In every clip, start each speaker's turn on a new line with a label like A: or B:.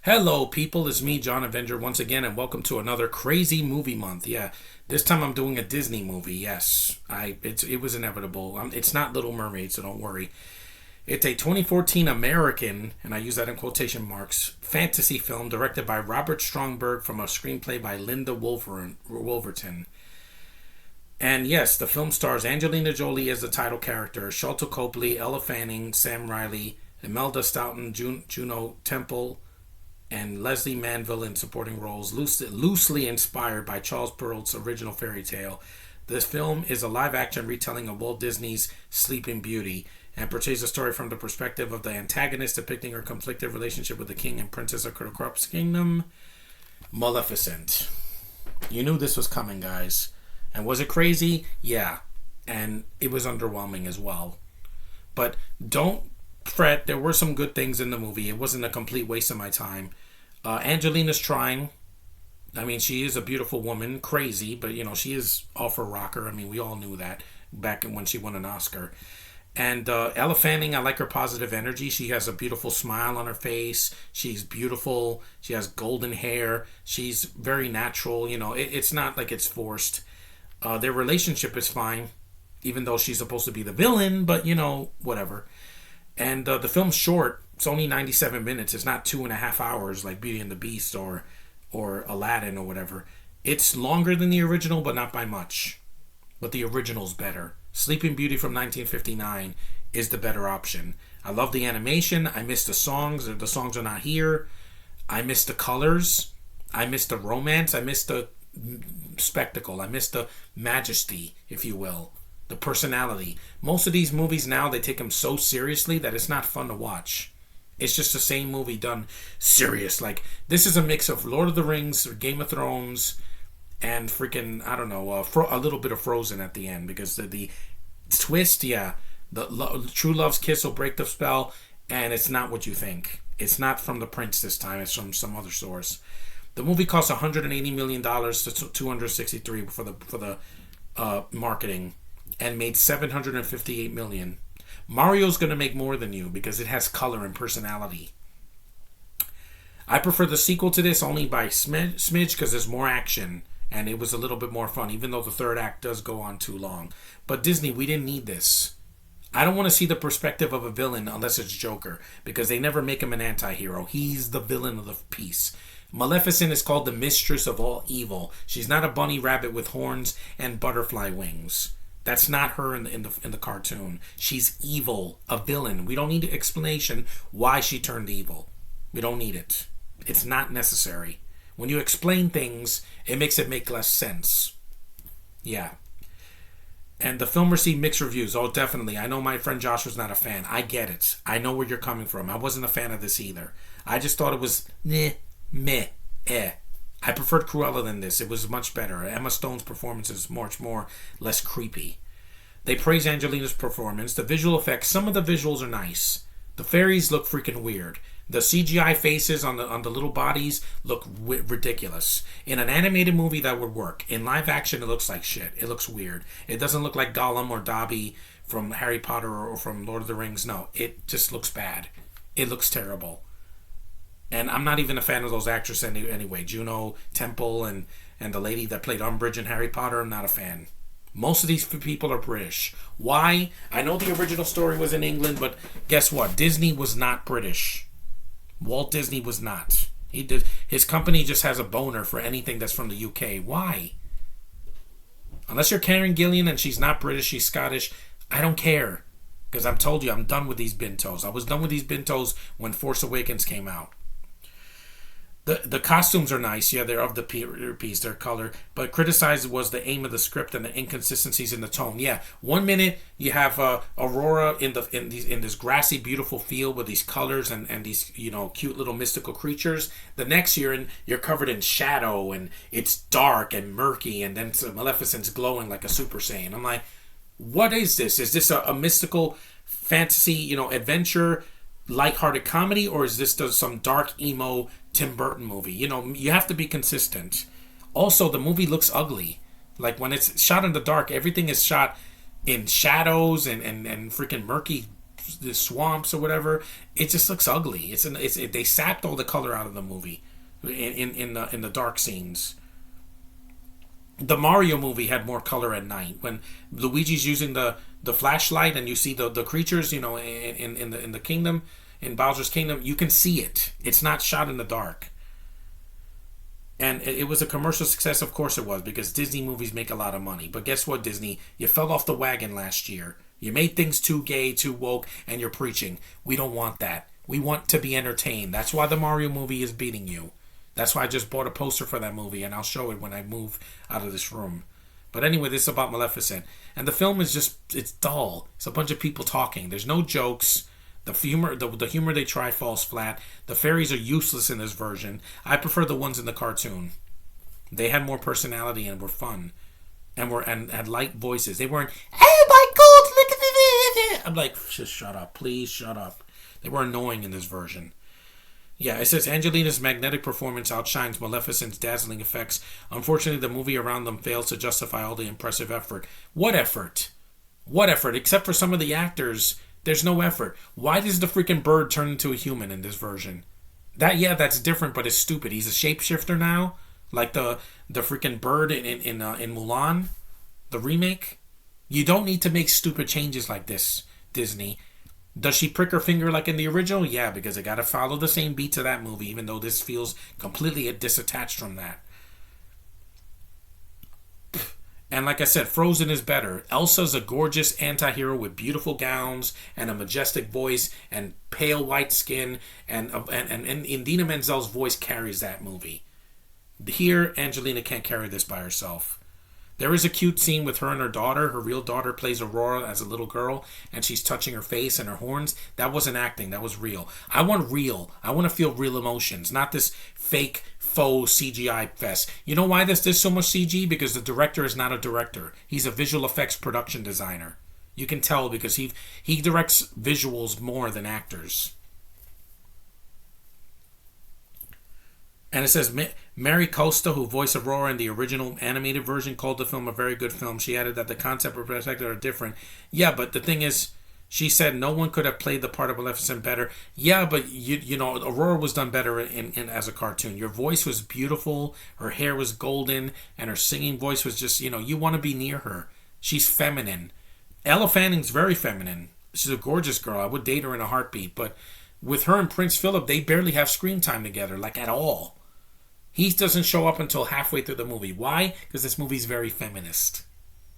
A: Hello, people. It's me, John Avenger, once again, and welcome to another crazy movie month. Yeah, this time I'm doing a Disney movie. Yes, it was inevitable. It's not Little Mermaid, so don't worry. It's a 2014 American, and I use that in quotation marks, fantasy film directed by Robert Stromberg from a screenplay by Linda Wolverton. And yes, the film stars Angelina Jolie as the title character, Sharlto Copley, Ella Fanning, Sam Riley, Imelda Staunton, Juno Temple, and Leslie Manville in supporting roles, loosely inspired by Charles Perrault's original fairy tale. This film is a live-action retelling of Walt Disney's Sleeping Beauty and portrays the story from the perspective of the antagonist, depicting her conflicted relationship with the king and princess of Corrupt's kingdom, Maleficent. You knew this was coming, guys. And was it crazy? Yeah. And it was underwhelming as well. But don't fret, there were some good things in the movie. It wasn't a complete waste of my time. Angelina's trying. I mean, she is a beautiful woman, crazy, but she is off her rocker. I mean, we all knew that back when she won an Oscar. And Ella Fanning, I like her positive energy. She has a beautiful smile on her face. She's beautiful. She has golden hair. She's very natural. It's not like it's forced. Their relationship is fine, even though she's supposed to be the villain, but whatever. And the film's short. It's only 97 minutes. It's not 2.5 hours like Beauty and the Beast or Aladdin or whatever. It's longer than the original, but not by much. But the original's better. Sleeping Beauty from 1959 is the better option. I love the animation. I miss the songs. The songs are not here. I miss the colors. I miss the romance. I miss the spectacle. I miss the majesty, if you will. The personality. Most of these movies now, they take them so seriously that it's not fun to watch. It's just the same movie done serious. Like, this is a mix of Lord of the Rings, Game of Thrones, and freaking, I don't know, a little bit of Frozen at the end. Because the twist, yeah, true love's kiss will break the spell, and it's not what you think. It's not from the prince this time. It's from some other source. The movie cost $180 million to $263 for the marketing, and made $758 million. Mario's going to make more than you because it has color and personality. I prefer the sequel to this only by smidge because there's more action and it was a little bit more fun, even though the third act does go on too long. But Disney, we didn't need this. I don't want to see the perspective of a villain unless it's Joker, because they never make him an anti-hero. He's the villain of the piece. Maleficent is called the mistress of all evil. She's not a bunny rabbit with horns and butterfly wings. That's not her in the cartoon. She's evil, a villain. We don't need an explanation why she turned evil. We don't need it. It's not necessary. When you explain things, it makes it make less sense. Yeah. And the film received mixed reviews. Oh, definitely. I know my friend Josh was not a fan. I get it. I know where you're coming from. I wasn't a fan of this either. I just thought it was meh. I preferred Cruella than this. It was much better. Emma Stone's performance is much more less creepy. They praise Angelina's performance. The visual effects, some of the visuals are nice. The fairies look freaking weird. The CGI faces on the little bodies look ridiculous. In an animated movie, that would work. In live action, it looks like shit. It looks weird. It doesn't look like Gollum or Dobby from Harry Potter or from Lord of the Rings. No, it just looks bad. It looks terrible. And I'm not even a fan of those actresses anyway. Juno Temple and the lady that played Umbridge in Harry Potter, I'm not a fan. Most of these people are British. Why? I know the original story was in England, but guess what? Disney was not British. Walt Disney was not. His company just has a boner for anything that's from the UK. Why? Unless you're Karen Gillian and she's not British, she's Scottish, I don't care. Because I've told you, I'm done with these bintos. I was done with these bintos when Force Awakens came out. The costumes are nice, yeah, they're of the piece, their color, but criticized was the aim of the script and the inconsistencies in the tone. Yeah, 1 minute you have Aurora in this grassy, beautiful field with these colors and these cute little mystical creatures. The next year you're covered in shadow and it's dark and murky, and then Maleficent's glowing like a Super Saiyan. I'm like, what is this? Is this a mystical fantasy, adventure? Lighthearted comedy, or is this some dark emo Tim Burton movie? You have to be consistent. Also, the movie looks ugly. Like, when it's shot in the dark, everything is shot in shadows and freaking murky the swamps or whatever. It just looks ugly. They sapped all the color out of the movie in the dark scenes. The Mario movie had more color at night when Luigi's using the flashlight and you see the creatures, in the kingdom, in Bowser's kingdom. You can see it. It's not shot in the dark. And it was a commercial success. Of course it was, because Disney movies make a lot of money. But guess what, Disney? You fell off the wagon last year. You made things too gay, too woke, and you're preaching. We don't want that. We want to be entertained. That's why the Mario movie is beating you. That's why I just bought a poster for that movie, and I'll show it when I move out of this room. But anyway, this is about Maleficent. And the film is it's dull. It's a bunch of people talking. There's no jokes. The humor they try falls flat. The fairies are useless in this version. I prefer the ones in the cartoon. They had more personality and were fun. And had light voices. They weren't, oh my God, look at this. I'm like, just shut up. Please shut up. They were annoying in this version. Yeah, it says Angelina's magnetic performance outshines Maleficent's dazzling effects. Unfortunately, the movie around them fails to justify all the impressive effort. What effort? What effort? Except for some of the actors, there's no effort. Why does the freaking bird turn into a human in this version? That's different, but it's stupid. He's a shapeshifter now, like the freaking bird in Mulan, the remake. You don't need to make stupid changes like this, Disney. Does she prick her finger like in the original? Yeah, because it got to follow the same beats of that movie, even though this feels completely disattached from that. And like I said, Frozen is better. Elsa's a gorgeous anti-hero with beautiful gowns and a majestic voice and pale white skin, and Idina Menzel's voice carries that movie. Here, Angelina can't carry this by herself. There is a cute scene with her and her daughter. Her real daughter plays Aurora as a little girl, and she's touching her face and her horns. That wasn't acting. That was real. I want real. I want to feel real emotions, not this fake, faux CGI fest. You know why there's so much CG? Because the director is not a director. He's a visual effects production designer. You can tell because he directs visuals more than actors. And it says, Mary Costa, who voiced Aurora in the original animated version, called the film a very good film. She added that the concept and perspective are different. Yeah, but the thing is, she said no one could have played the part of Maleficent better. Yeah, but you know, Aurora was done better in as a cartoon. Your voice was beautiful, her hair was golden, and her singing voice was just, you want to be near her. She's feminine. Ella Fanning's very feminine. She's a gorgeous girl. I would date her in a heartbeat. But with her and Prince Philip, they barely have screen time together, like at all. He doesn't show up until halfway through the movie. Why? Because this movie's very feminist.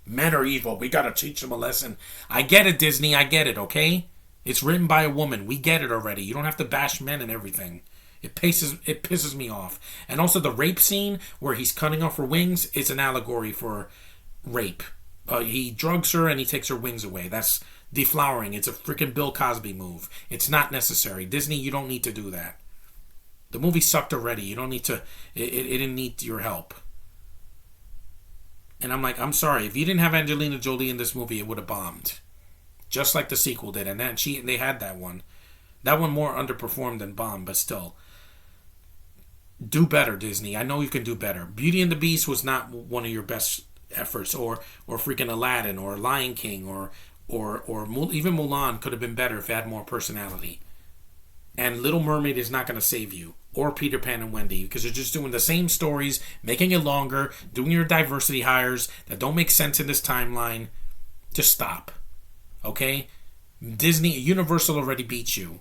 A: Men are evil. We gotta teach them a lesson. I get it, Disney. I get it, okay? It's written by a woman. We get it already. You don't have to bash men and everything. It pisses me off. And also the rape scene where he's cutting off her wings is an allegory for rape. He drugs her and he takes her wings away. That's deflowering. It's a freaking Bill Cosby move. It's not necessary. Disney, you don't need to do that. The movie sucked already. You don't need to. It didn't need your help. And I'm like, I'm sorry. If you didn't have Angelina Jolie in this movie, it would have bombed, just like the sequel did. And then they had that one. That one more underperformed than bombed, but still, do better, Disney. I know you can do better. Beauty and the Beast was not one of your best efforts, or freaking Aladdin, or Lion King, or even Mulan could have been better if it had more personality. And Little Mermaid is not going to save you, or Peter Pan and Wendy, because you're just doing the same stories, making it longer, doing your diversity hires that don't make sense in this timeline. Just stop. Okay? Disney, Universal already beat you.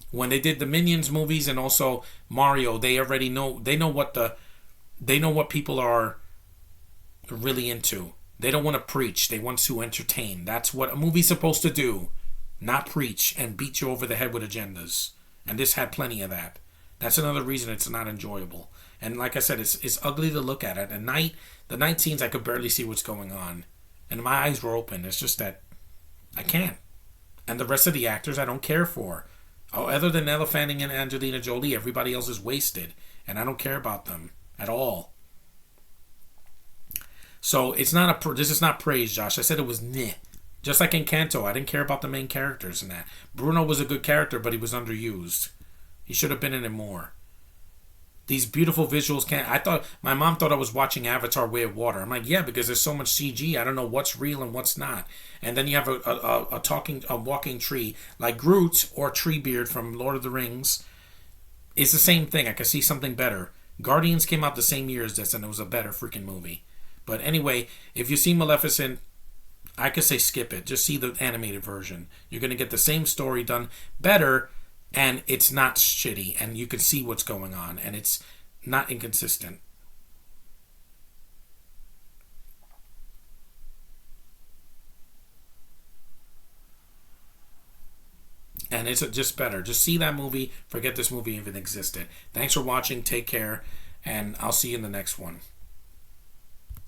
A: When they did the Minions movies and also Mario, they already know, they know what people are really into. They don't want to preach, they want to entertain. That's what a movie's supposed to do. Not preach and beat you over the head with agendas. And this had plenty of that. That's another reason it's not enjoyable. And like I said, it's ugly to look at. At night, the night scenes, I could barely see what's going on. And my eyes were open. It's just that I can't. And the rest of the actors I don't care for. Oh, other than Ella Fanning and Angelina Jolie, everybody else is wasted. And I don't care about them at all. So this is not praise, Josh. I said it was meh. Just like in Encanto, I didn't care about the main characters in that. Bruno was a good character, but he was underused. He should have been in it more. these beautiful visuals can't. I thought my mom thought I was watching Avatar: Way of Water. I'm like, yeah, because there's so much CG. I don't know what's real and what's not. And then you have a walking tree like Groot or Treebeard from Lord of the Rings. It's the same thing. I could see something better. Guardians came out the same year as this, and it was a better freaking movie. But anyway, if you see Maleficent, I could say skip it. Just see the animated version. You're gonna get the same story done better, and it's not shitty, and you can see what's going on, and it's not inconsistent. And it's just better. Just see that movie. Forget this movie even existed. Thanks for watching. Take care, and I'll see you in the next one.